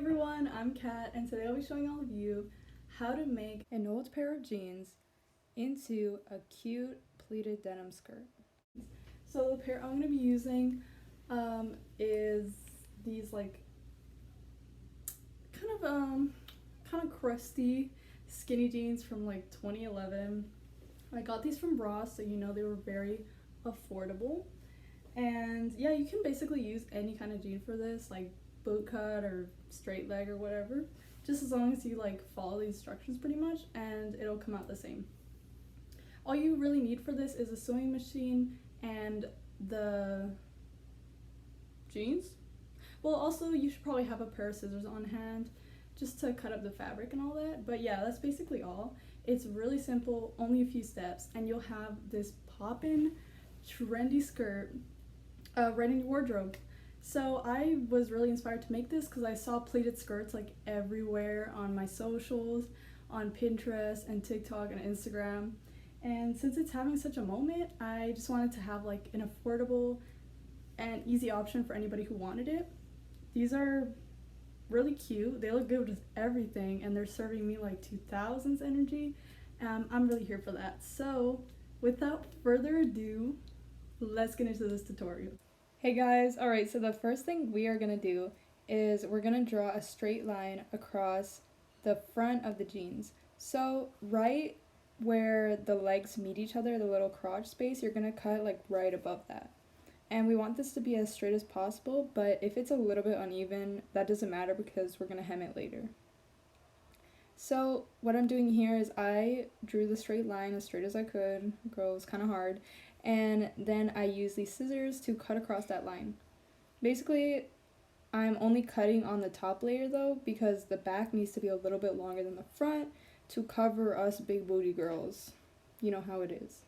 everyone, I'm Kat, and today I'll be showing all of you how to make an old pair of jeans into a cute pleated denim skirt. So the pair I'm going to be using is these kind of crusty skinny jeans from like 2011. I got these from Ross, so you know they were very affordable. And yeah, you can basically use any kind of jean for this, like boot cut or straight leg or whatever, just as long as you like follow the instructions pretty much, and it'll come out the same. All you really need for this is a sewing machine and the jeans. Well, also you should probably have a pair of scissors on hand just to cut up the fabric and all that, but yeah, that's basically all. It's really simple, only a few steps, and you'll have this poppin' trendy skirt right in your wardrobe. So I was really inspired to make this because I saw pleated skirts like everywhere on my socials, on Pinterest and TikTok and Instagram. And since it's having such a moment, I just wanted to have like an affordable and easy option for anybody who wanted it. These are really cute. They look good with everything, and they're serving me like 2000s energy. I'm really here for that. So without further ado, let's get into this tutorial. Hey guys, alright, so the first thing we are going to do is we're going to draw a straight line across the front of the jeans. So right where the legs meet each other, the little crotch space, you're going to cut like right above that. And we want this to be as straight as possible, but if it's a little bit uneven, that doesn't matter because we're going to hem it later. So what I'm doing here is I drew the straight line as straight as I could. Girl, it was kind of hard. And then I use these scissors to cut across that line. Basically, I'm only cutting on the top layer though, because the back needs to be a little bit longer than the front to cover us big booty girls. You know how it is.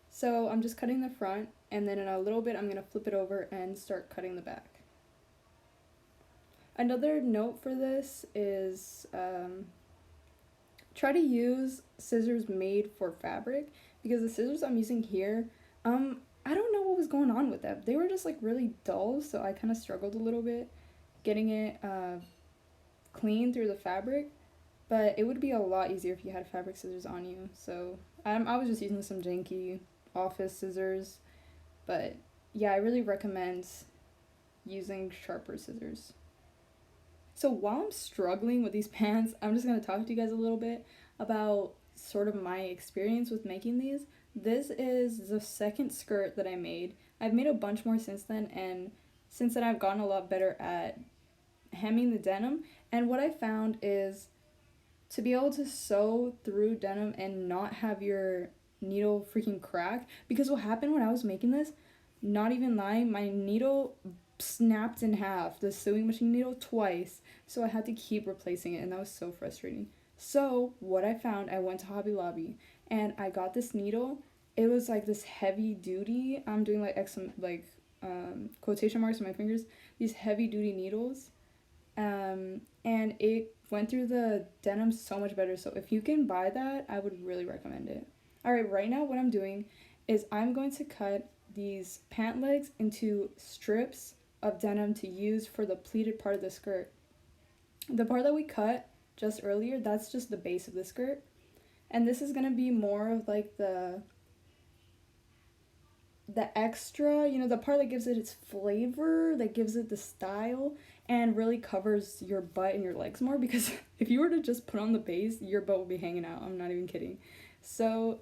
So I'm just cutting the front, and then in a little bit I'm going to flip it over and start cutting the back. Another note for this is try to use scissors made for fabric, because the scissors I'm using here, I don't know what was going on with them. They were just like really dull, so I kind of struggled a little bit getting it clean through the fabric, but it would be a lot easier if you had fabric scissors on you. So I was just using some janky office scissors, but yeah, I really recommend using sharper scissors. So while I'm struggling with these pants, I'm just going to talk to you guys a little bit about sort of my experience with making these. This is the second skirt that I made. I've made a bunch more since then, and since then I've gotten a lot better at hemming the denim. And what I found is to be able to sew through denim and not have your needle freaking crack, because what happened when I was making this, not even lying, my needle snapped in half, the sewing machine needle, twice, so I had to keep replacing it, and that was so frustrating. So what I found, I went to Hobby Lobby and I got this needle. It was like this heavy duty, I'm doing quotation marks on my fingers, these heavy duty needles, and it went through the denim so much better. So if you can buy that, I would really recommend it. Alright, right now what I'm doing is I'm going to cut these pant legs into strips of denim to use for the pleated part of the skirt. The part that we cut just earlier, that's just the base of the skirt, and this is going to be more of like the extra, you know, the part that gives it its flavor, that gives it the style, and really covers your butt and your legs more, because if you were to just put on the base, your butt would be hanging out. I'm not even kidding. So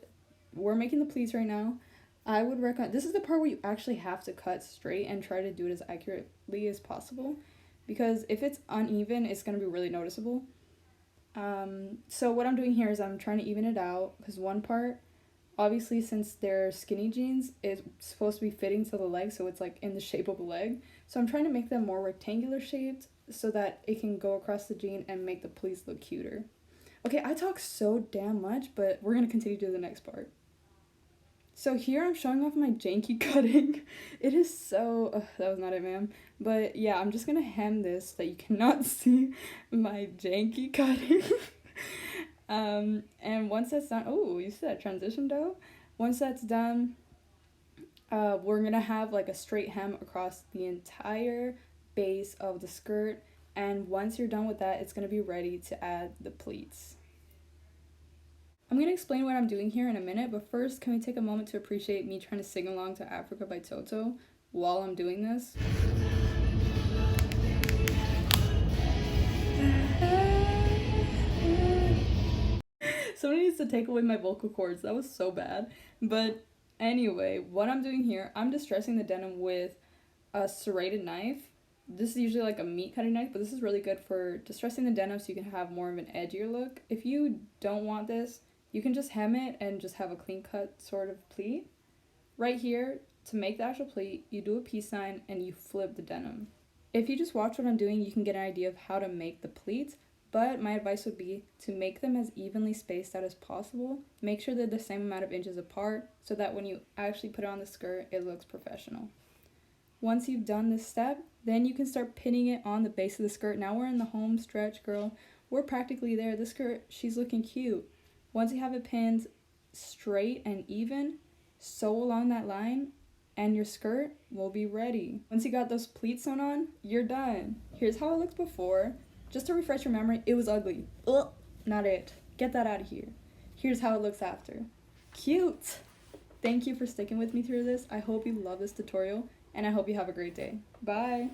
we're making the pleats right now. I would recommend, this is the part where you actually have to cut straight and try to do it as accurately as possible, because if it's uneven, it's going to be really noticeable. So what I'm doing here is I'm trying to even it out, because one part, obviously since they're skinny jeans, it's supposed to be fitting to the leg, so it's like in the shape of a leg. So I'm trying to make them more rectangular shaped so that it can go across the jean and make the pleats look cuter. Okay, I talk so damn much, but we're going to continue to the next part. So here I'm showing off my janky cutting. It is so, that was not it, ma'am. But yeah, I'm just gonna hem this so that you cannot see my janky cutting. And once that's done, oh, you see that transition though? Once that's done, we're gonna have like a straight hem across the entire base of the skirt, And once you're done with that, it's going to be ready to add the pleats. I'm going to explain what I'm doing here in a minute, but first, can we take a moment to appreciate me trying to sing along to Africa by Toto while I'm doing this? Someone needs to take away my vocal cords. That was so bad. But anyway, what I'm doing here, I'm distressing the denim with a serrated knife. This is usually like a meat cutting knife, but this is really good for distressing the denim so you can have more of an edgier look. If you don't want this, you can just hem it and just have a clean cut sort of pleat. Right here, to make the actual pleat, you do a peace sign and you flip the denim. If you just watch what I'm doing, you can get an idea of how to make the pleats, but my advice would be to make them as evenly spaced out as possible. Make sure they're the same amount of inches apart so that when you actually put it on the skirt, it looks professional. Once you've done this step, then you can start pinning it on the base of the skirt. Now we're in the home stretch, girl. We're practically there. The skirt, she's looking cute. Once you have it pinned straight and even, sew along that line, and your skirt will be ready. Once you got those pleats sewn on, you're done. Here's how it looked before. Just to refresh your memory, it was ugly. Ugh, not it. Get that out of here. Here's how it looks after. Cute! Thank you for sticking with me through this. I hope you love this tutorial, and I hope you have a great day. Bye!